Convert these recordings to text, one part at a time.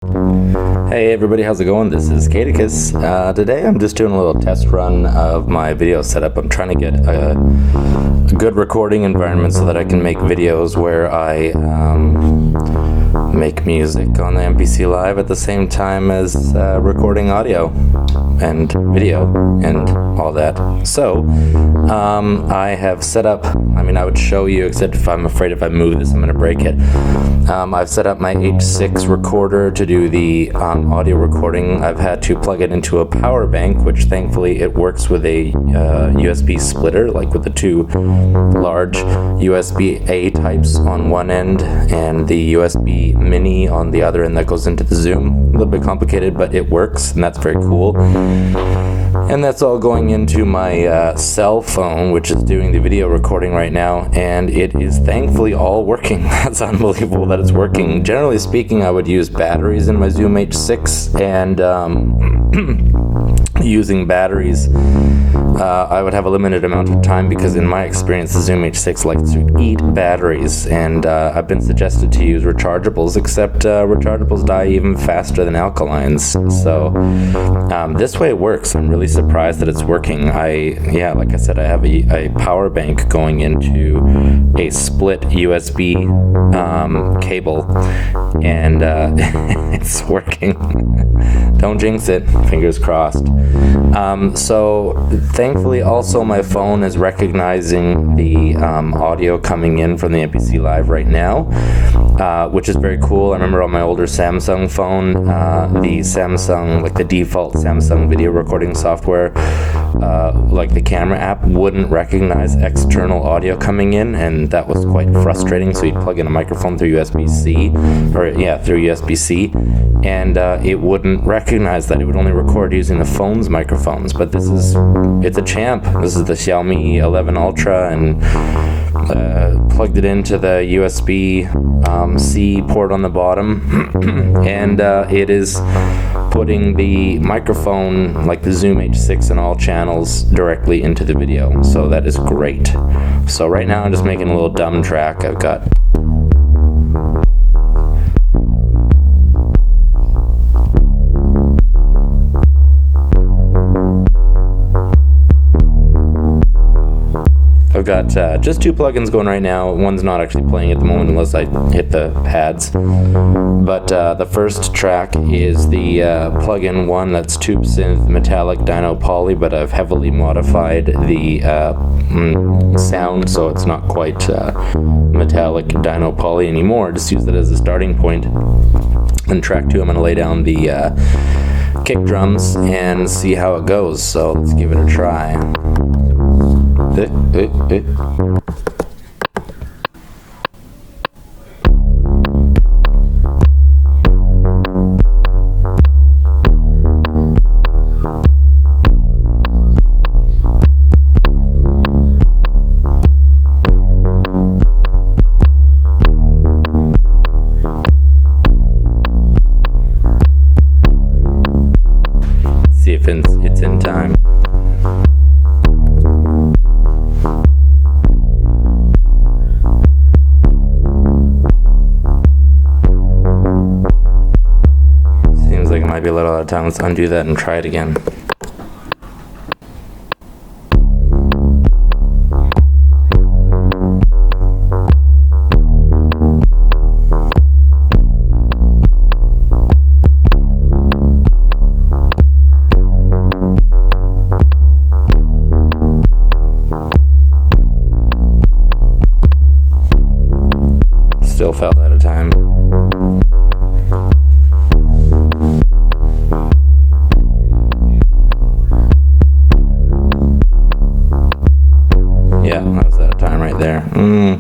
Hey everybody, how's it going? This is Caticus. Today I'm just doing a little test run of my video setup. I'm trying to get a good recording environment so that I can make videos where I make music on the MPC Live at the same time as recording audio and video and all that. So I have set up, I would show you, except if I'm afraid if I move this I'm going to break it. I've set up my H6 recorder to do the audio recording. I've had to plug it into a power bank, which thankfully it works with a USB splitter, like with the two large USB-A types on one end and the USB mini on the other end that goes into the Zoom. A little bit complicated, but it works, and that's very cool. And that's all going into my cell phone, which is doing the video recording right now, and it is thankfully all working. That's unbelievable that it's working. Generally speaking, I would use batteries in my Zoom H6, and using batteries, I would have a limited amount of time because in my experience the Zoom H6 likes to eat batteries, and I've been suggested to use rechargeables, except rechargeables die even faster than alkalines. So this way it works. I'm really surprised that it's working. Like I said, I have a power bank going into a split USB cable, and it's working. Don't jinx it, fingers crossed. So thankfully also my phone is recognizing the audio coming in from the MPC Live right now, which is very cool. I remember on my older Samsung phone, the Samsung, like the default Samsung video recording software, like the camera app wouldn't recognize external audio coming in, and that was quite frustrating. So you'd plug in a microphone through USB-C, through USB-C, and it wouldn't recognize that. It would only record using the phone's microphones. But it's a champ. This is the Xiaomi 11 Ultra, and plugged it into the USB-C port on the bottom, and it is putting the microphone, like the Zoom H6 and all channels, directly into the video. So that is great. So right now I'm just making a little dumb track. I've got just two plugins going right now. One's not actually playing at the moment unless I hit the pads. But the first track is the plugin one that's Tube Synth Metallic Dyno Poly, but I've heavily modified the sound so it's not quite Metallic Dyno Poly anymore. Just use it as a starting point. And track two, I'm going to lay down the kick drums and see how it goes. So let's give it a try. See if it's in time. Might be a little out of time. Let's undo that and try it again. Still felt out of time. Yeah, that was out of time right there.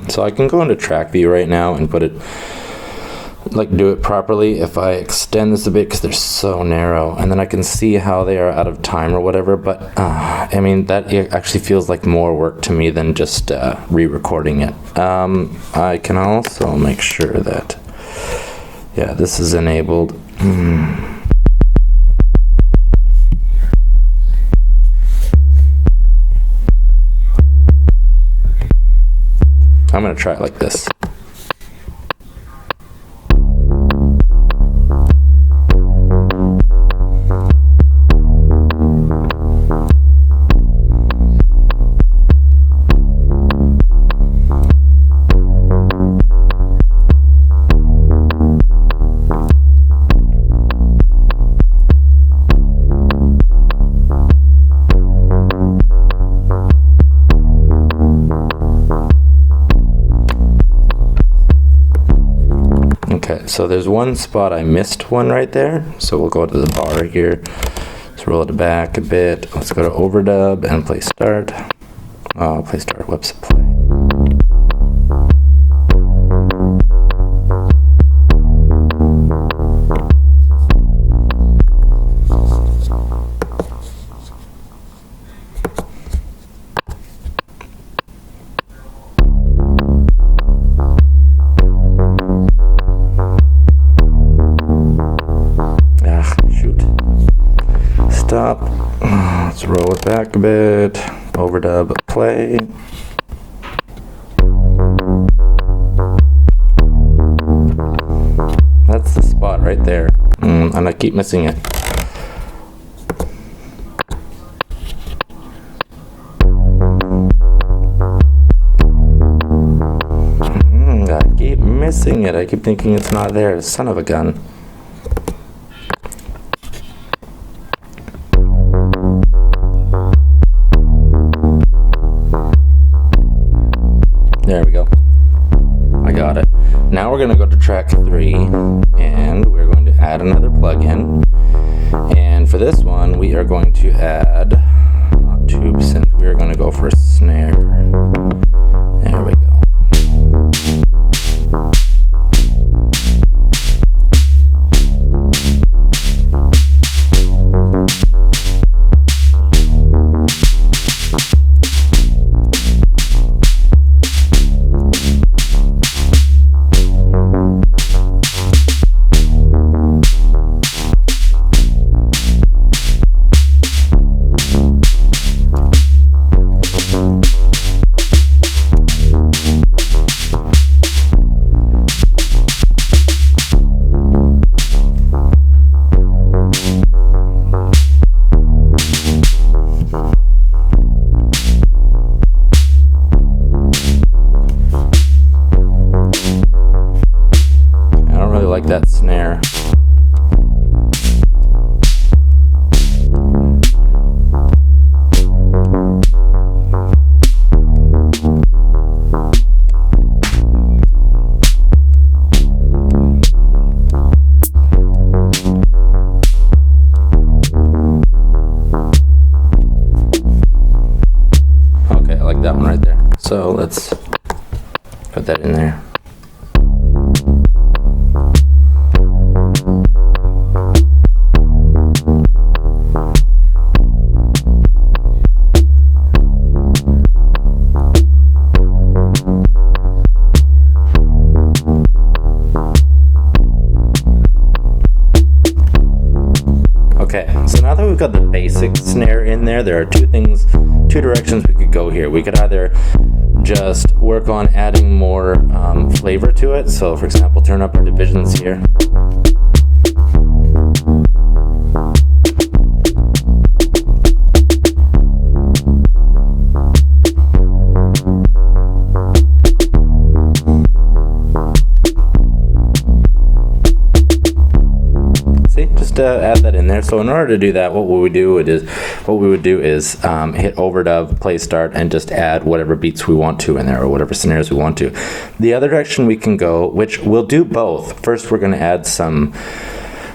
So I can go into track view right now and put it, do it properly if I extend this a bit because they're so narrow, and then I can see how they are out of time or whatever. But that actually feels like more work to me than just re-recording it. I can also make sure that this is enabled. I'm going to try it like this. So there's one spot I missed one right there. So we'll go to the bar here. Let's roll it back a bit. Let's go to overdub and play start. Play start, whoops, play. Stop. Let's roll it back a bit. Overdub, play. That's the spot right there. And I keep missing it. I keep missing it. I keep thinking it's not there. Son of a gun. There we go. I got it. Now we're going to go to track 3 and we're going to add another plugin. And for this one, we are going to add, not tube synth, we are going to go for a snare. There we go. Like that snare. Okay, I like that one right there. So let's put that in there. Okay, so now that we've got the basic snare in there, there are two directions we could go here. We could either just work on adding more flavor to it. So for example, turn up our divisions here. Just add that in there. So in order to do that, what we would do is hit overdub, play start, and just add whatever beats we want to in there or whatever snares we want to. The other direction we can go, which we'll do both. First, we're going to add some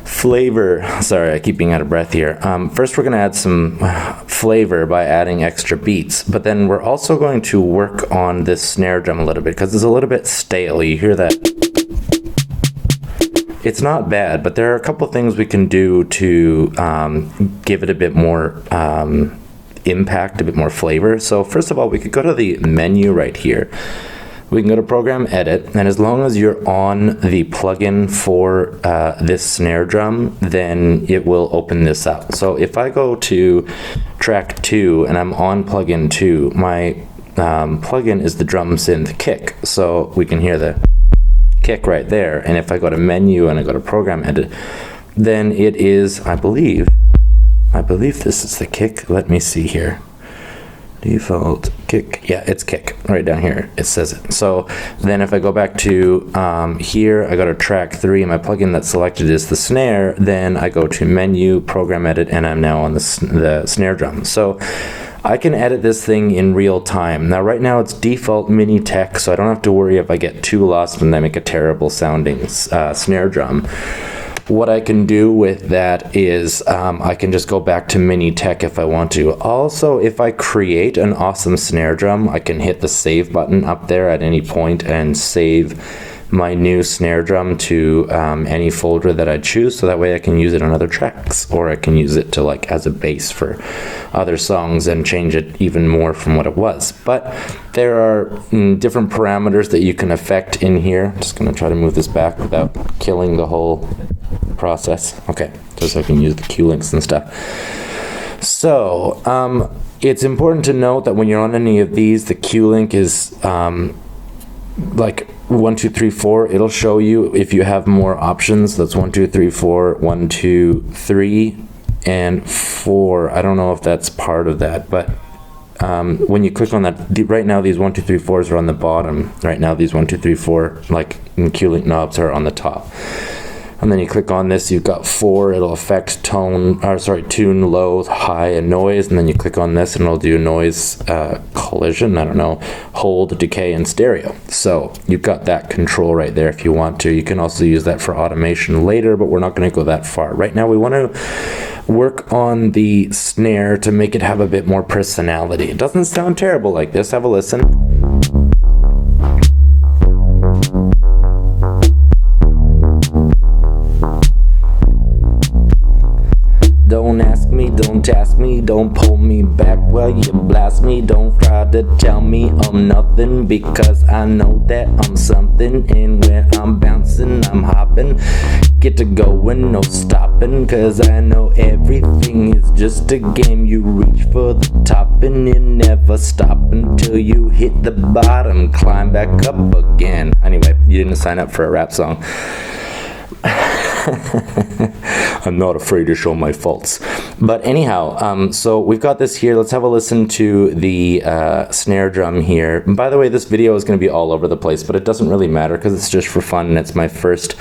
flavor. Sorry, I keep being out of breath here. First, we're going to add some flavor by adding extra beats, but then we're also going to work on this snare drum a little bit because it's a little bit stale. You hear that? It's not bad, but there are a couple things we can do to give it a bit more impact, a bit more flavor. So first of all, we could go to the menu right here. We can go to Program Edit, and as long as you're on the plugin for this snare drum, then it will open this up. So if I go to track 2 and I'm on plugin 2, my plugin is the drum synth kick. So we can hear the kick right there, and if I go to menu and I go to program edit, then it is, I believe this is the kick. Let me see here. Default kick. Yeah, it's kick right down here. It says it. So then if I go back to here, I go to track 3, my plugin that's selected is the snare. Then I go to menu, program edit, and I'm now on the snare drum. So I can edit this thing in real time. Now right now it's default mini tech, so I don't have to worry if I get too lost and I make a terrible sounding snare drum. What I can do with that is I can just go back to mini tech if I want to. Also, if I create an awesome snare drum, I can hit the save button up there at any point and save my new snare drum to any folder that I choose, so that way I can use it on other tracks, or I can use it to like as a bass for other songs and change it even more from what it was. But there are different parameters that you can affect in here. I'm just gonna try to move this back without killing the whole process. Okay, just so I can use the Q links and stuff. So it's important to note that when you're on any of these, the Q link is like 1, 2, 3, 4. It'll show you if you have more options. That's 1, 2, 3, 4, 1, 2, 3, and 4. I don't know if that's part of that, but when you click on that, right now these 1, 2, 3, 4s are on the bottom. Right now these 1, 2, 3, 4 like Q link knobs are on the top. And then you click on this, you've got 4, it'll affect tune, low, high, and noise. And then you click on this and it'll do noise, collision, I don't know, hold, decay, and stereo. So you've got that control right there if you want to. You can also use that for automation later, but we're not gonna go that far. Right now we wanna work on the snare to make it have a bit more personality. It doesn't sound terrible like this, have a listen. Don't ask me, don't task me, don't pull me back while you blast me. Don't try to tell me I'm nothing, because I know that I'm something. And when I'm bouncing, I'm hopping. Get to going, no stopping, cause I know everything is just a game. You reach for the top and you never stop until you hit the bottom. Climb back up again. Anyway, you didn't sign up for a rap song. I'm not afraid to show my faults. But anyhow, so we've got this here. Let's have a listen to the snare drum here. And by the way, this video is going to be all over the place, but it doesn't really matter because it's just for fun, and it's my first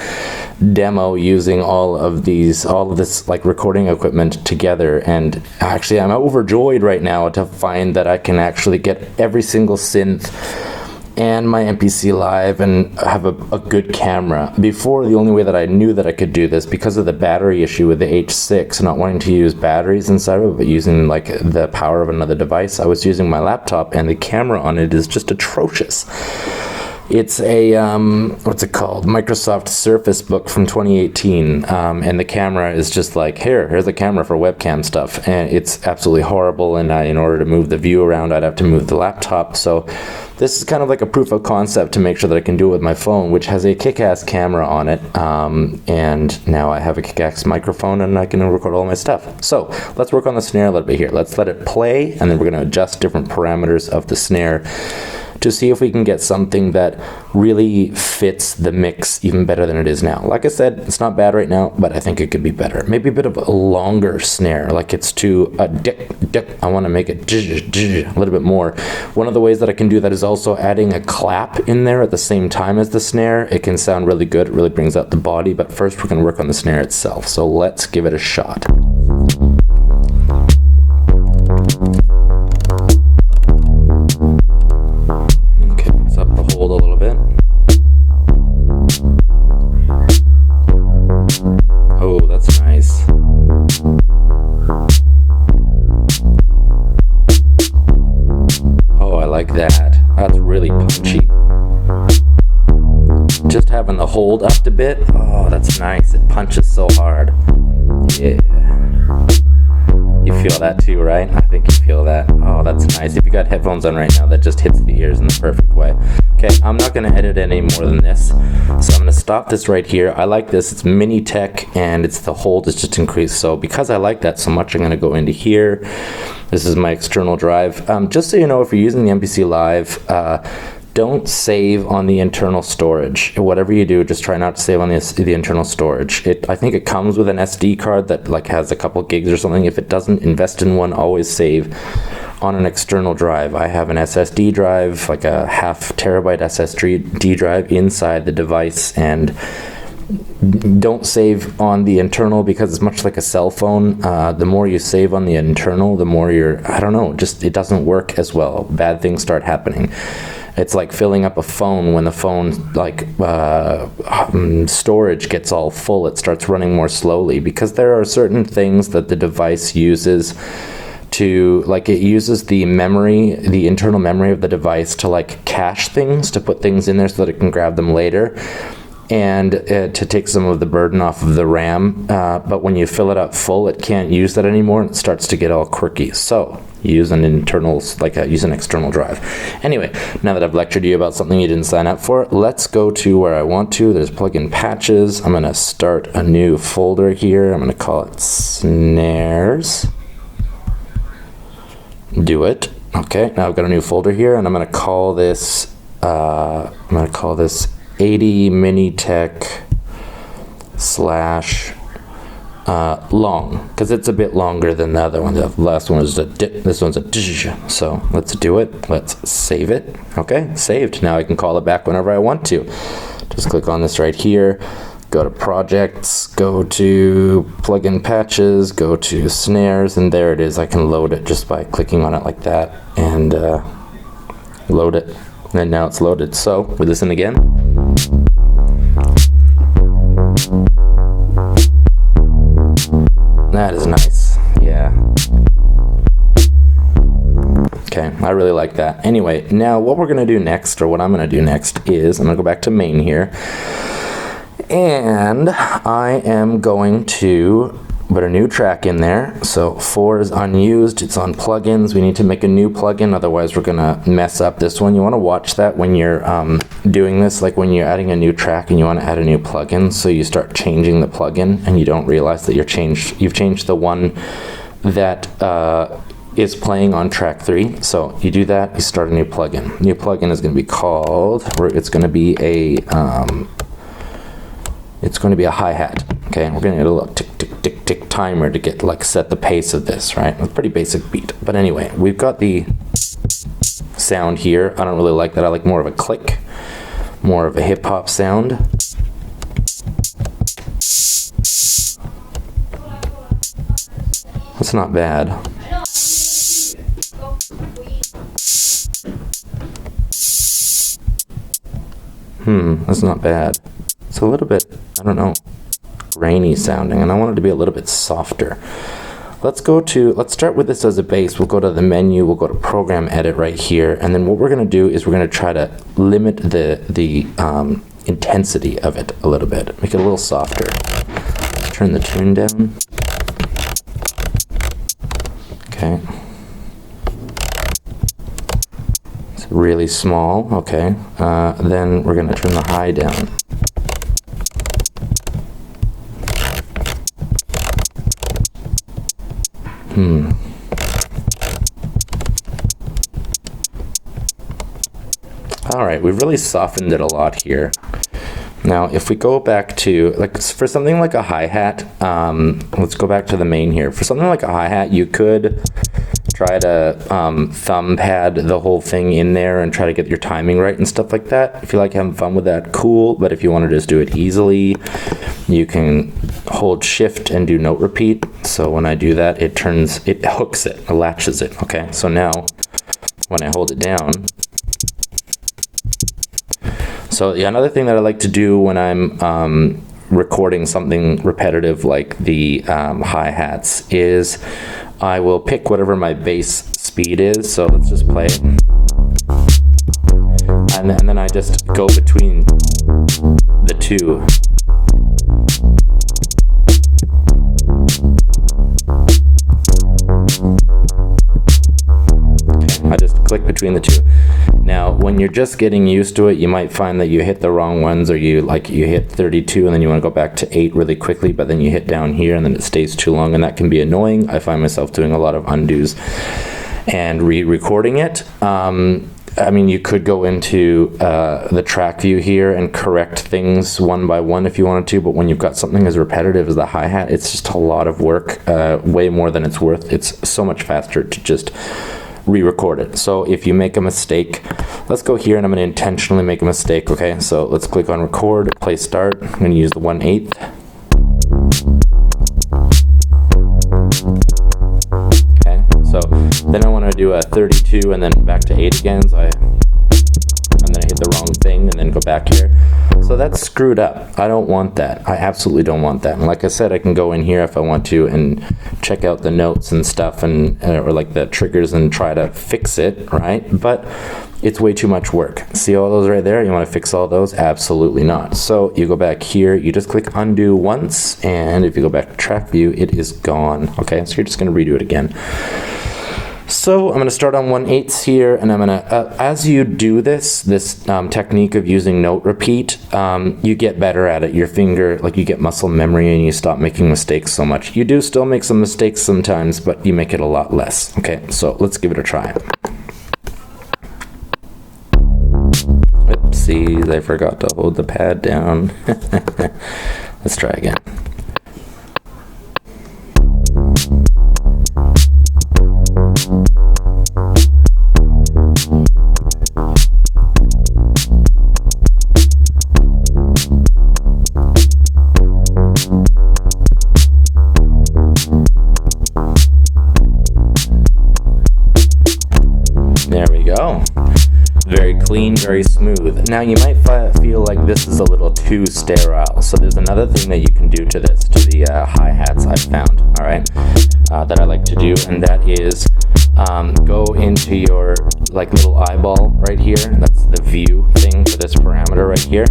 demo using all of this like recording equipment together. And actually, I'm overjoyed right now to find that I can actually get every single synth and my MPC Live and have a good camera. Before, the only way that I knew that I could do this, because of the battery issue with the H6, not wanting to use batteries inside of it, but using like the power of another device, I was using my laptop, and the camera on it is just atrocious. It's a, what's it called? Microsoft Surface Book from 2018. And the camera is just like, here's a camera for webcam stuff. And it's absolutely horrible. And in order to move the view around, I'd have to move the laptop. So this is kind of like a proof of concept to make sure that I can do it with my phone, which has a kick-ass camera on it. And now I have a kick-ass microphone and I can record all my stuff. So let's work on the snare a little bit here. Let's let it play, and then we're going to adjust different parameters of the snare to see if we can get something that really fits the mix even better than it is now. Like I said, it's not bad right now, but I think it could be better. Maybe a bit of a longer snare, like it's too I want to make it a little bit more. One of the ways that I can do that is also adding a clap in there at the same time as the snare. It can sound really good. It really brings out the body, but first we're going to work on the snare itself. So let's give it a shot. Hold a little bit. Oh, that's nice. Oh, I like that. That's really punchy. Just having the hold up a bit. Oh, that's nice. It punches so hard. Yeah. You feel that too, right? I think you feel that. Oh, that's nice. If you got headphones on right now, that just hits the ears in the perfect way. Okay, I'm not going to edit any more than this, so I'm going to stop this right here. I like this. It's mini tech, and it's the hold is just increased. So because I like that so much, I'm going to go into here. This is my external drive. Just so you know, if you're using the MPC Live, don't save on the internal storage. Whatever you do, just try not to save on the internal storage. I think it comes with an SD card that like has a couple gigs or something. If it doesn't, invest in one. Always save on an external drive. I have an SSD drive, like a 0.5 terabyte SSD drive inside the device, and don't save on the internal, because it's much like a cell phone. The more you save on the internal, the more I don't know, just it doesn't work as well. Bad things start happening. It's like filling up a phone. When the phone storage gets all full, it starts running more slowly, because there are certain things that the device uses to, like, it uses the memory, the internal memory of the device to like cache things, to put things in there so that it can grab them later, and to take some of the burden off of the RAM. But when you fill it up full, it can't use that anymore, and it starts to get all quirky. So use an internal, use an external drive. Anyway, now that I've lectured you about something you didn't sign up for, let's go to where I want to. There's plugin patches. I'm gonna start a new folder here. I'm gonna call it snares. Do it. Okay, now I've got a new folder here, and I'm gonna call this 80 Minitech / long, because it's a bit longer than the other one. The last one is a dip, this one's a dish. So let's do it. Let's save it. Okay, saved. Now I can call it back whenever I want to. Just click on this right here, go to projects, go to plugin patches, go to snares, and there it is. I can load it just by clicking on it like that, and load it. And now it's loaded. So we listen again. That is nice. Yeah. Okay, I really like that. Anyway, now what we're gonna do next, or what I'm gonna do next, is I'm gonna go back to main here, and I am going to put a new track in there. So 4 is unused, it's on plugins. We need to make a new plugin, otherwise we're gonna mess up this one. You wanna watch that when you're doing this, like when you're adding a new track and you wanna add a new plugin, so you start changing the plugin and you don't realize that you've changed the one that is playing on track 3. So you do that, you start a new plugin. New plugin is gonna be called, or it's gonna be a hi-hat. Okay, we're gonna get a little tick, tick, tick, tick timer to get, like, set the pace of this, right? It's a pretty basic beat. But anyway, we've got the sound here. I don't really like that. I like more of a click, more of a hip-hop sound. That's not bad. That's not bad. It's a little bit, I don't know, grainy sounding, and I want it to be a little bit softer. Let's start with this as a bass. We'll go to the menu, we'll go to program edit right here, and then what we're gonna do is we're gonna try to limit the intensity of it a little bit, make it a little softer. Turn the tune down. Okay. It's really small, okay. Then we're gonna turn the high down. All right, we've really softened it a lot here. Now, if we go back to, like, for something like a hi-hat, let's go back to the main here. For something like a hi-hat, you could try to thumb pad the whole thing in there and try to get your timing right and stuff like that. If you like having fun with that, cool. But if you want to just do it easily, you can hold shift and do note repeat. So when I do that, it hooks it, it latches it. Okay, so now when I hold it down, so yeah, another thing that I like to do when I'm recording something repetitive like the hi-hats is I will pick whatever my bass speed is. So let's just play it. And then I just go between the two. I just click between the two. Now, when you're just getting used to it, you might find that you hit the wrong ones, or you hit 32 and then you want to go back to 8 really quickly, but then you hit down here and then it stays too long, and that can be annoying. I find myself doing a lot of undos and re-recording it. I mean, you could go into the track view here and correct things one by one if you wanted to, but when you've got something as repetitive as the hi-hat, it's just a lot of work, way more than it's worth. It's so much faster to just re-record it. So if you make a mistake, let's go here and I'm going to intentionally make a mistake, okay? So let's click on record, play start. I'm going to use the 1/8. Okay, so then I want to do a 32 and then back to 8 again. So and then I hit the wrong thing and then go back here. So that's screwed up. I don't want that. I absolutely don't want that. And like I said, I can go in here if I want to and check out the notes and stuff and or like the triggers and try to fix it, right? But it's way too much work. See all those right there? You want to fix all those? Absolutely not. So you go back here, you just click undo once, and if you go back to track view, it is gone. Okay, so you're just going to redo it again. So I'm going to start on 1/8 here, and I'm going to, as you do this technique of using note repeat, you get better at it. Your finger, like you get muscle memory and you stop making mistakes so much. You do still make some mistakes sometimes, but you make it a lot less. Okay, so let's give it a try. Oopsies, I forgot to hold the pad down. Let's try again. There we go. Very clean, very smooth. Now you might feel like this is a little too sterile, so there's another thing that you can do to this, to the hi-hats I've found, all right, that I like to do, and that is go into your like little eyeball right here, that's the view thing for this parameter right here,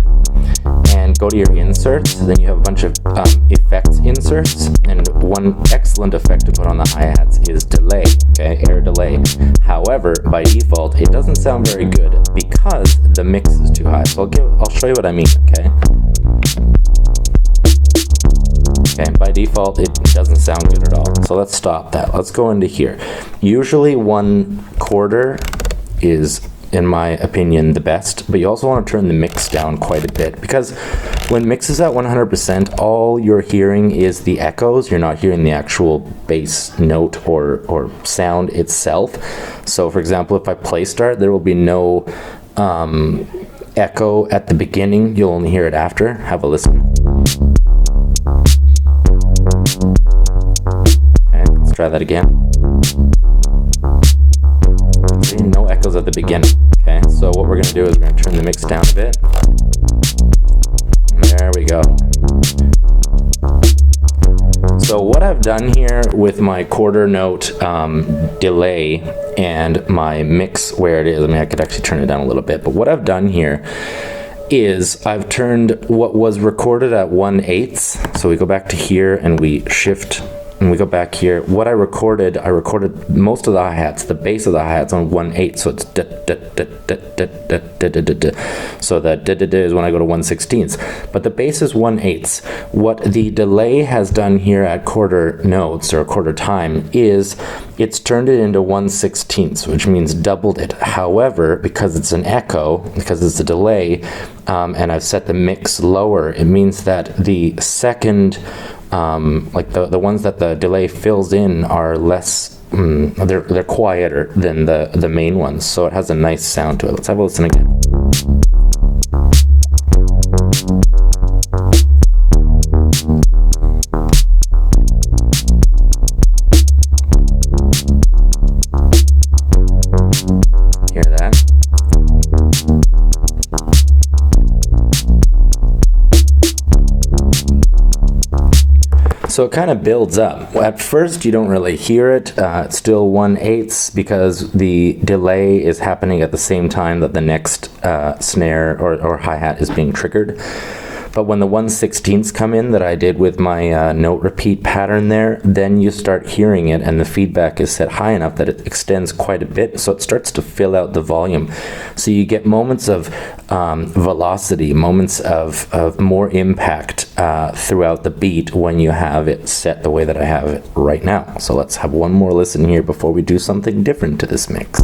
and go to your inserts. Then you have a bunch of effects inserts, and one excellent effect to put on the hi-hats is delay, okay, air delay. However, by default, it doesn't sound very good because the mix is too high. So I'll show you what I mean, okay? Okay, by default, it doesn't sound good at all. So let's stop that. Let's go into here. Usually 1/4 is, in my opinion, the best, but you also want to turn the mix down quite a bit, because when mix is at 100%, all you're hearing is the echoes. You're not hearing the actual bass note or sound itself. So for example, if I play start, there will be no echo at the beginning. You'll only hear it after. Have a listen. Okay, let's try that again. See, no echoes at the beginning. Okay, so what we're going to do is we're going to turn the mix down a bit. There we go. So what I've done here with my quarter note delay and my mix where it is, I mean, I could actually turn it down a little bit, but what I've done here is I've turned what was recorded at 1/8. So we go back to here and we shift and we go back here. What I recorded most of the hi-hats, the bass of the hi-hats on 1/8. So it's da, da, da, da, da, da, da, da, da, da. So the da, da, da is when I go to 1/16. But the bass is 1/8. What the delay has done here at quarter notes or quarter time is it's turned it into 1/16, which means doubled it. However, because it's an echo, because it's a delay, and I've set the mix lower, it means that the second like the ones that the delay fills in are less, they're quieter than the main ones, so it has a nice sound to it. Let's have a listen again. Hear that? So it kind of builds up. At first you don't really hear it. It's still 1/8 because the delay is happening at the same time that the next snare or hi-hat is being triggered. But when the 1/16 come in that I did with my note repeat pattern there, then you start hearing it and the feedback is set high enough that it extends quite a bit, so it starts to fill out the volume. So you get moments of velocity, moments of more impact throughout the beat when you have it set the way that I have it right now. So let's have one more listen here before we do something different to this mix.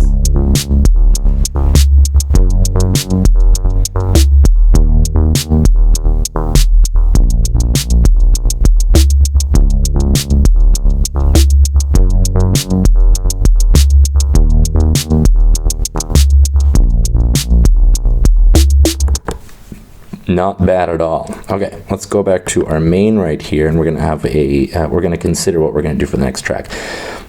Not bad at all. Okay, let's go back to our main right here, and we're gonna have we're gonna consider what we're gonna do for the next track.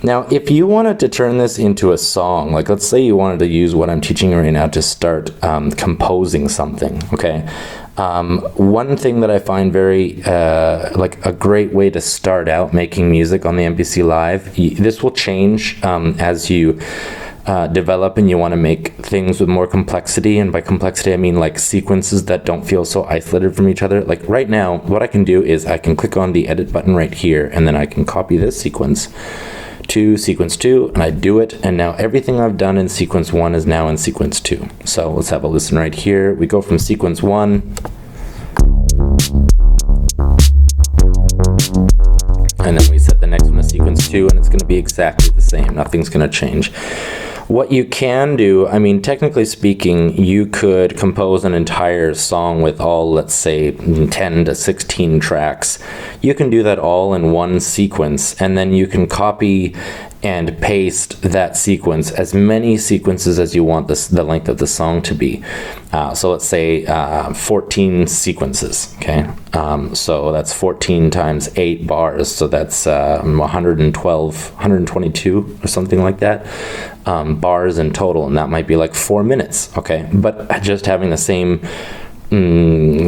Now, if you wanted to turn this into a song, like let's say you wanted to use what I'm teaching right now to start composing something, okay? One thing that I find very like a great way to start out making music on the MPC Live, this will change as you develop and you want to make things with more complexity. And by complexity, I mean like sequences that don't feel so isolated from each other. Like right now, what I can do is I can click on the edit button right here, and then I can copy this sequence to sequence 2, and I do it, and now everything I've done in sequence 1 is now in sequence 2. So let's have a listen right here. We go from sequence 1, and then we set the next one to sequence 2, and it's going to be exactly the same. Nothing's going to change. What you can do, I mean, technically speaking, you could compose an entire song with all, let's say, 10 to 16 tracks. You can do that all in one sequence, and then you can copy and paste that sequence, as many sequences as you want the length of the song to be. So let's say 14 sequences, okay? So that's 14 times 8 bars, so that's 122 or something like that, bars in total, and that might be like 4 minutes, okay? But just having the same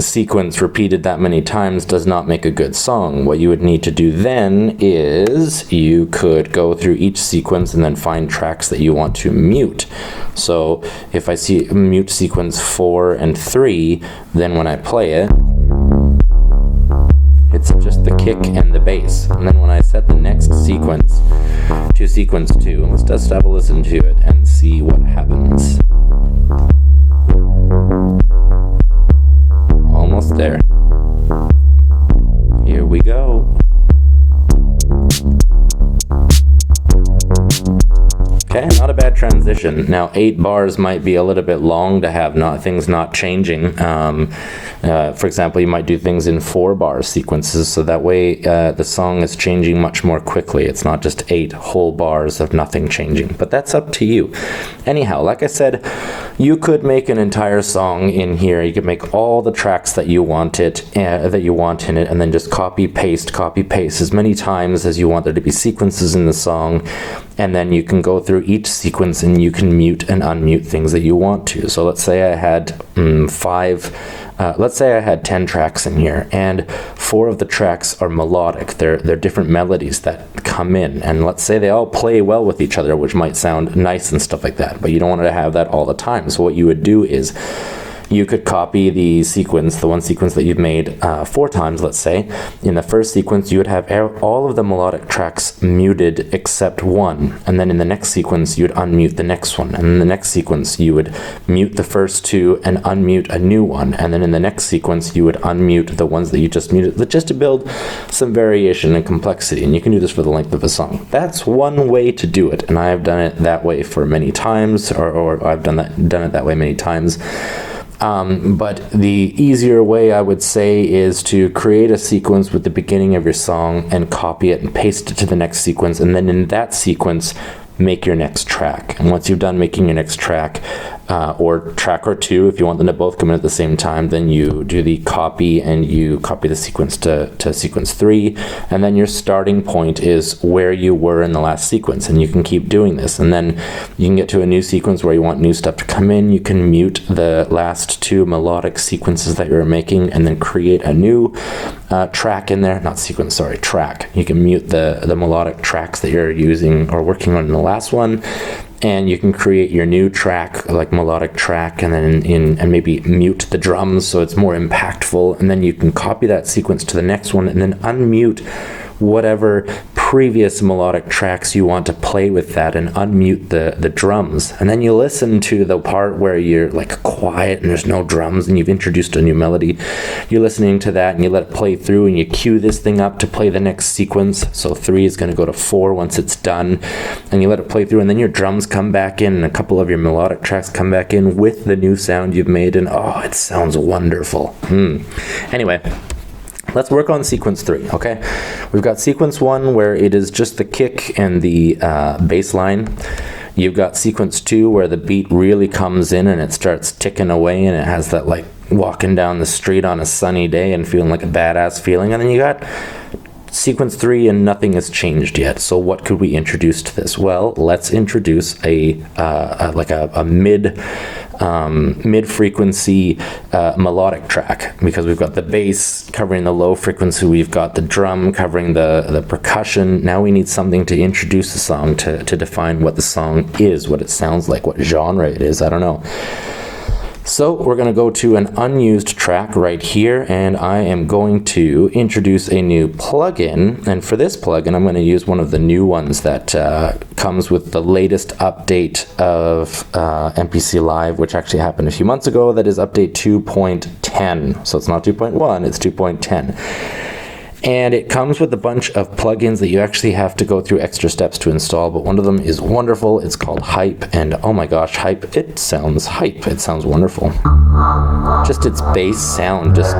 sequence repeated that many times does not make a good song. What you would need to do then is you could go through each sequence and then find tracks that you want to mute. So if I see mute sequence 4 and 3, then when I play it, it's just the kick and the bass. And then when I set the next sequence to sequence 2, let's just have a listen to it and see what happens. Almost there. Here we go. Okay, not a bad transition. Now, 8 bars might be a little bit long to have things not changing. For example, you might do things in 4-bar sequences, so that way the song is changing much more quickly. It's not just 8 whole bars of nothing changing, but that's up to you. Anyhow, like I said, you could make an entire song in here. You could make all the tracks that you want in it, and then just copy paste as many times as you want there to be sequences in the song, and then you can go through each sequence and you can mute and unmute things that you want to. So let's say I had 10 tracks in here, and 4 of the tracks are melodic. They're different melodies that come in, and let's say they all play well with each other, which might sound nice and stuff like that, but you don't want to have that all the time. So what you would do is you could copy the one sequence that you've made 4 times, let's say. In the first sequence, you would have all of the melodic tracks muted except 1. And then in the next sequence, you would unmute the next one. And in the next sequence, you would mute the first 2 and unmute a new one. And then in the next sequence, you would unmute the ones that you just muted, just to build some variation and complexity. And you can do this for the length of a song. That's one way to do it. And I have done it that way for many times, or I've done it that way many times. But the easier way, I would say, is to create a sequence with the beginning of your song and copy it and paste it to the next sequence, and then in that sequence make your next track. And once you've done making your next track, or track or 2, if you want them to both come in at the same time, then you do the copy and you copy the sequence to sequence 3, and then your starting point is where you were in the last sequence, and you can keep doing this. And then you can get to a new sequence where you want new stuff to come in. You can mute the last 2 melodic sequences that you're making and then create a new track in there. Track. You can mute the melodic tracks that you're using or working on in the last one, and you can create your new track, like melodic track, and then and maybe mute the drums so it's more impactful, and then you can copy that sequence to the next one and then unmute whatever previous melodic tracks you want to play with that, and unmute the drums. And then you listen to the part where you're like quiet and there's no drums and you've introduced a new melody. You're listening to that and you let it play through, and you cue this thing up to play the next sequence. So 3 is going to go to 4 once it's done, and you let it play through, and then your drums come back in and a couple of your melodic tracks come back in with the new sound you've made, and oh, it sounds wonderful. Anyway, let's work on sequence 3, okay? We've got sequence 1 where it is just the kick and the bass line. You've got sequence 2 where the beat really comes in and it starts ticking away and it has that like walking down the street on a sunny day and feeling like a badass feeling. And then you got sequence 3 and nothing has changed yet. So what could we introduce to this? Well, let's introduce a mid-frequency melodic track, because we've got the bass covering the low frequency, we've got the drum covering the percussion. Now we need something to introduce the song, to define what the song is, what it sounds like, what genre it is. I don't know. So we're going to go to an unused track right here, and I am going to introduce a new plugin. And for this plugin, I'm going to use one of the new ones that comes with the latest update of MPC Live, which actually happened a few months ago. That is update 2.10. So it's not 2.1, it's 2.10. And it comes with a bunch of plugins that you actually have to go through extra steps to install, but one of them is wonderful. It's called Hype, and oh my gosh, Hype, it sounds hype. It sounds wonderful. Just its bass sound, just...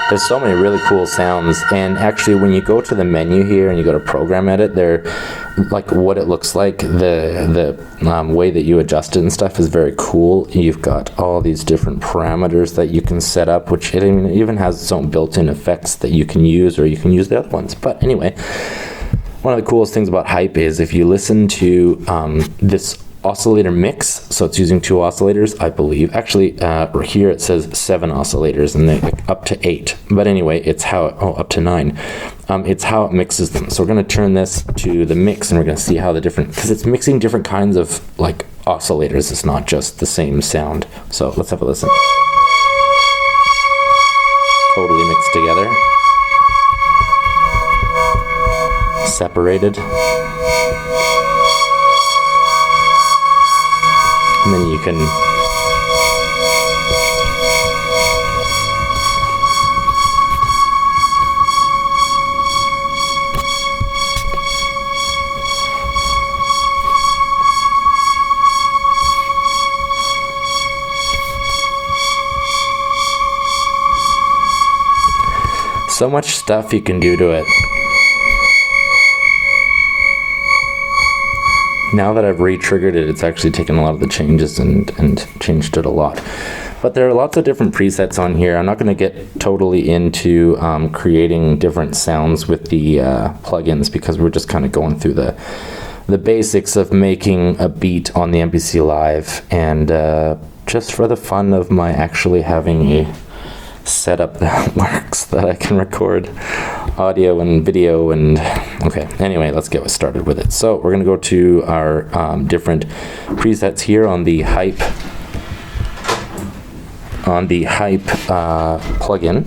There's so many really cool sounds, and actually when you go to the menu here and you go to Program Edit, they're like what it looks like, the way that you adjust it and stuff is very cool. You've got all these different parameters that you can set up, which it even has its own built-in effects that you can use, or you can use the other ones. But anyway, one of the coolest things about Hype is if you listen to this oscillator mix, so it's using 2 oscillators, I believe. Actually, here it says 7 oscillators, and then up to 8. But anyway, it's how it, up to 9. It's how it mixes them. So we're going to turn this to the mix, and we're going to see how the different, because it's mixing different kinds of like oscillators. It's not just the same sound. So let's have a listen. Totally mixed together. Separated. And then you can so much stuff you can do to it. Now that I've re-triggered it, it's actually taken a lot of the changes and changed it a lot. But there are lots of different presets on here. I'm not going to get totally into creating different sounds with the plugins, because we're just kind of going through the basics of making a beat on the MPC Live, and just for the fun of my actually having a setup that works, that I can record audio and video. And okay, anyway, let's get started with it. So we're going to go to our different presets here on the Hype plugin.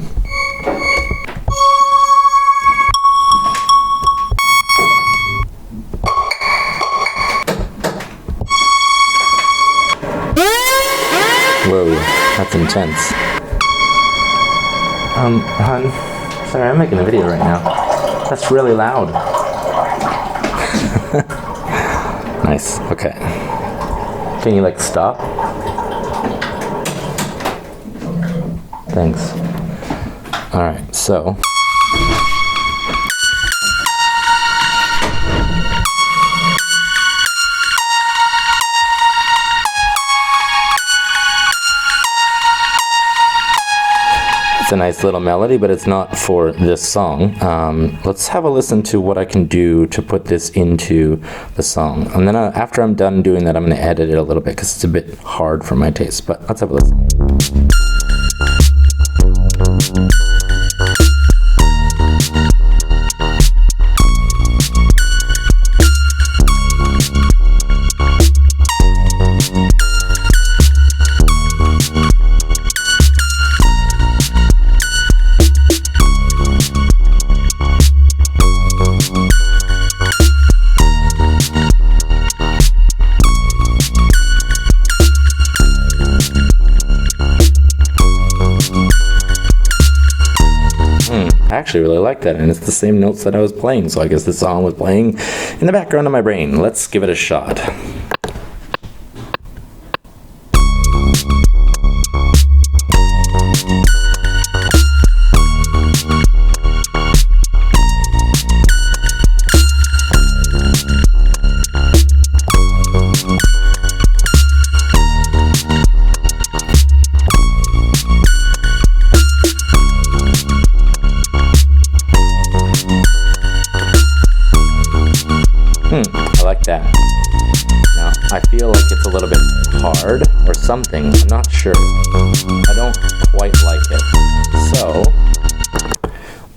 Whoa, that's intense. Hon, sorry, I'm making a video right now. That's really loud. Nice, okay. Can you like stop? Thanks. Alright, so. It's a nice little melody, but it's not for this song. Let's have a listen to what I can do to put this into the song. And then after I'm done doing that, I'm going to edit it a little bit because it's a bit hard for my taste. But let's have a listen. I actually really like that, and it's the same notes that I was playing, so I guess this song was playing in the background of my brain. Let's give it a shot. hard or something. I'm not sure. I don't quite like it. So,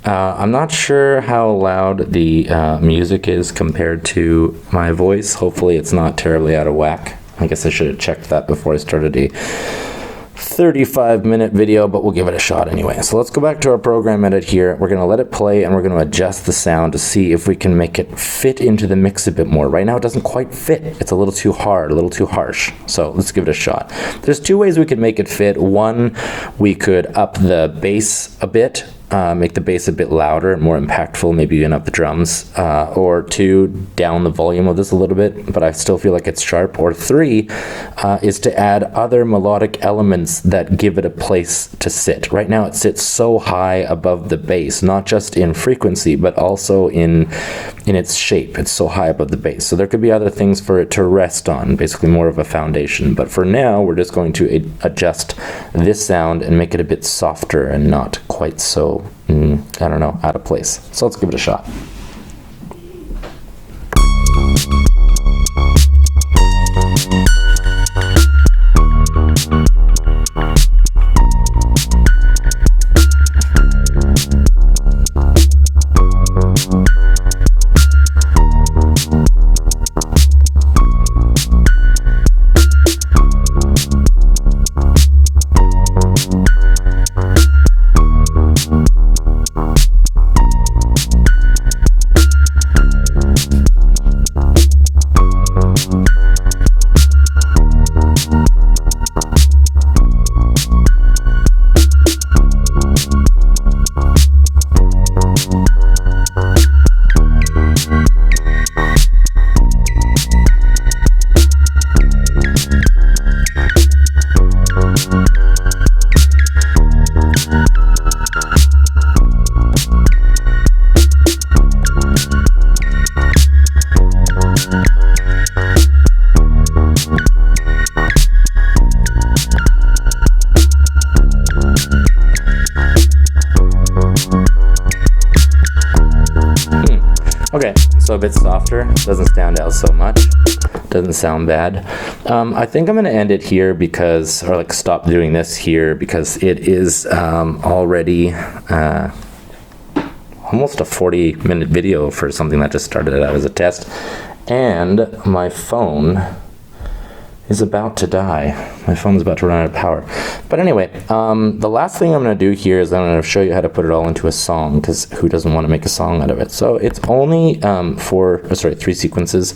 I'm not sure how loud the music is compared to my voice. Hopefully it's not terribly out of whack. I guess I should have checked that before I started a 35-minute video, but we'll give it a shot anyway. So let's go back to our program edit here. We're going to let it play and we're going to adjust the sound to see if we can make it fit into the mix a bit more. Right now it doesn't quite fit. It's a little too hard, a little too harsh. So let's give it a shot. There's two ways we could make it fit. One, we could up the bass a bit. Make the bass a bit louder, more impactful, maybe even up the drums, or two, down the volume of this a little bit, but I still feel like it's sharp, or three, is to add other melodic elements that give it a place to sit. Right now it sits so high above the bass, not just in frequency, but also in its shape. It's so high above the bass. So there could be other things for it to rest on, basically more of a foundation. But for now, we're just going to adjust this sound and make it a bit softer and not quite so I don't know, out of place. So let's give it a shot. Okay, so a bit softer, doesn't stand out so much, doesn't sound bad. I think I'm going to end it here because, or like stop doing this here because it is already almost a 40-minute video for something that just started out as a test. And my phone is about to die. My phone's about to run out of power. But anyway, the last thing I'm going to do here is I'm going to show you how to put it all into a song, because who doesn't want to make a song out of it? So it's only 3 sequences.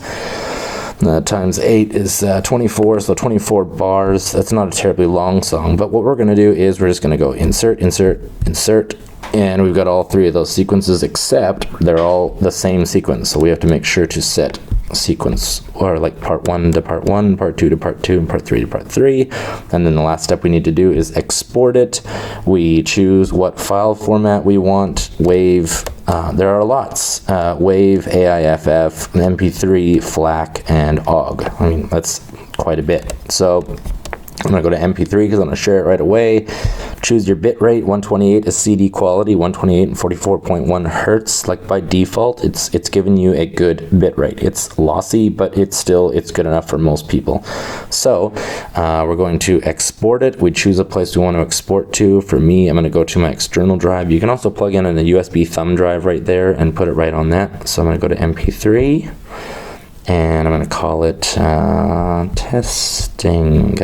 Times 8 is 24, so 24 bars. That's not a terribly long song, but what we're going to do is we're just going to go insert, insert, insert, and we've got all 3 of those sequences, except they're all the same sequence, so we have to make sure to set sequence, or like part 1 to part 1, part 2 to part 2, and part 3 to part 3. And then the last step we need to do is export it. We choose what file format we want. WAV, there are lots. WAV, AIFF, MP3, FLAC, and OGG. I mean, that's quite a bit. So I'm going to go to MP3 because I'm going to share it right away. Choose your bit rate. 128 is CD quality, 128 and 44.1 hertz. Like by default, it's giving you a good bit rate. It's lossy, but it's good enough for most people. So we're going to export it. We choose a place we want to export to. For me, I'm going to go to my external drive. You can also plug in a USB thumb drive right there and put it right on that. So I'm going to go to MP3 and I'm going to call it testing.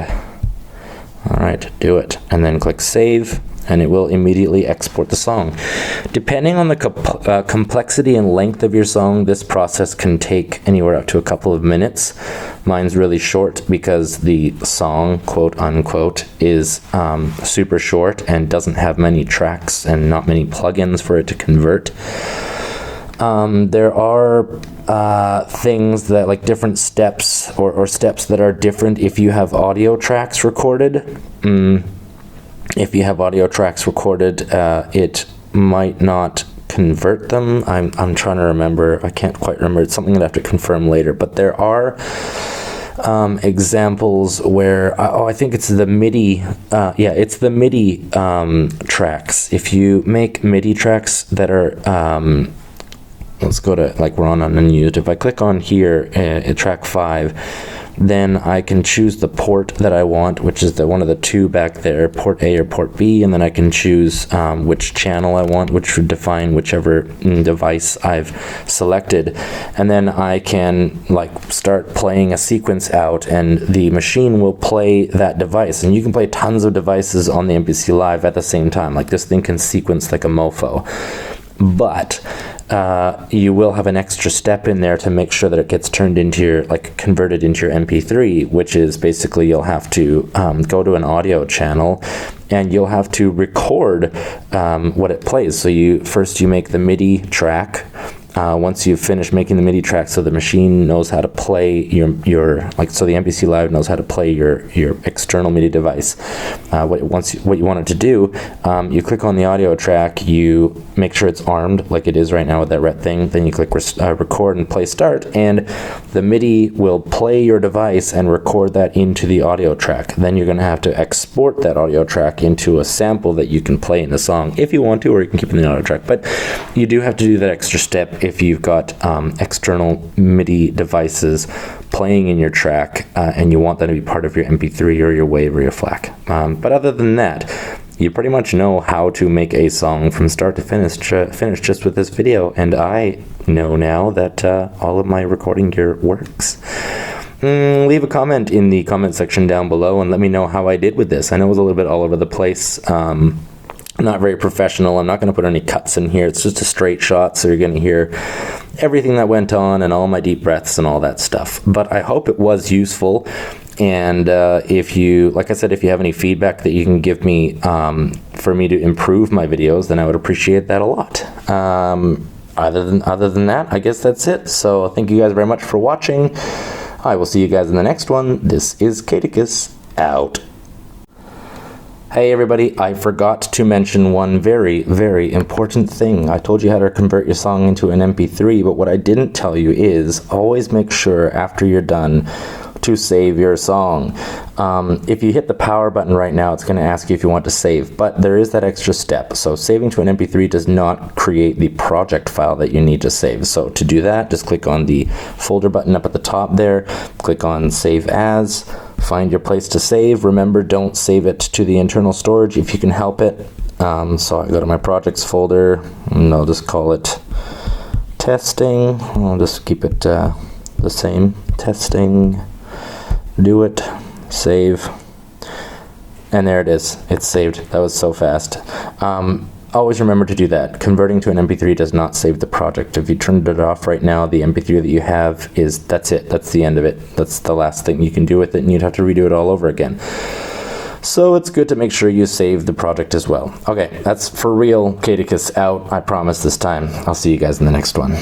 All right, do it. And then click save, and it will immediately export the song. Depending on the complexity and length of your song, this process can take anywhere up to a couple of minutes. Mine's really short because the song, quote unquote, is super short and doesn't have many tracks and not many plugins for it to convert. There are things that, like different steps or steps that are different if you have audio tracks recorded. If you have audio tracks recorded, it might not convert them. I'm trying to remember. I can't quite remember. It's something I'd have to confirm later. But there are examples where I think it's the MIDI. It's the MIDI tracks. If you make MIDI tracks that are let's go to, like, we're on unused. If I click on here at track 5, Then I can choose the port that I want, which is the one of the two back there, port A or port B, and then I can choose which channel I want, which would define whichever device I've selected. And then I can like start playing a sequence out, and the machine will play that device. And you can play tons of devices on the MPC Live at the same time. Like this thing can sequence like a mofo. But you will have an extra step in there to make sure that it gets turned into your, like converted into your MP3, which is basically you'll have to go to an audio channel and you'll have to record what it plays. So you make the MIDI track. Once you've finished making the MIDI track, so the machine knows how to play your so the MPC Live knows how to play your external MIDI device. What you want it to do, you click on the audio track, you make sure it's armed like it is right now with that red thing, then you click record and play start, and the MIDI will play your device and record that into the audio track. Then you're going to have to export that audio track into a sample that you can play in the song if you want to, or you can keep it in the audio track. But you do have to do that extra step if you've got external MIDI devices playing in your track and you want that to be part of your MP3 or your WAV or your FLAC. But other than that, you pretty much know how to make a song from start to finish just with this video, and I know now that all of my recording gear works. Leave a comment in the comment section down below and let me know how I did with this. I know it was a little bit all over the place. Not very professional. I'm not going to put any cuts in here. It's just a straight shot, so you're going to hear everything that went on and all my deep breaths and all that stuff. But I hope it was useful. And if you, like I said, if you have any feedback that you can give me for me to improve my videos, then I would appreciate that a lot. Other than that, I guess that's it. So thank you guys very much for watching. I will see you guys in the next one. This is Caticus out. Hey everybody, I forgot to mention one very, very important thing. I told you how to convert your song into an MP3, but what I didn't tell you is always make sure after you're done to save your song. If you hit the power button right now, it's going to ask you if you want to save, but there is that extra step. So saving to an MP3 does not create the project file that you need to save. So to do that, just click on the folder button up at the top there, click on Save As, find your place to save. Remember, don't save it to the internal storage if you can help it. So I go to my projects folder, and I'll just call it testing. I'll just keep it the same, testing. Do it, save, and there it is. It's saved. That was so fast. Always remember to do that. Converting to an MP3 does not save the project. If you turned it off right now, the MP3 that you have that's it. That's the end of it. That's the last thing you can do with it, and you'd have to redo it all over again. So it's good to make sure you save the project as well. Okay, that's for real. Caticus out. I promise this time. I'll see you guys in the next one.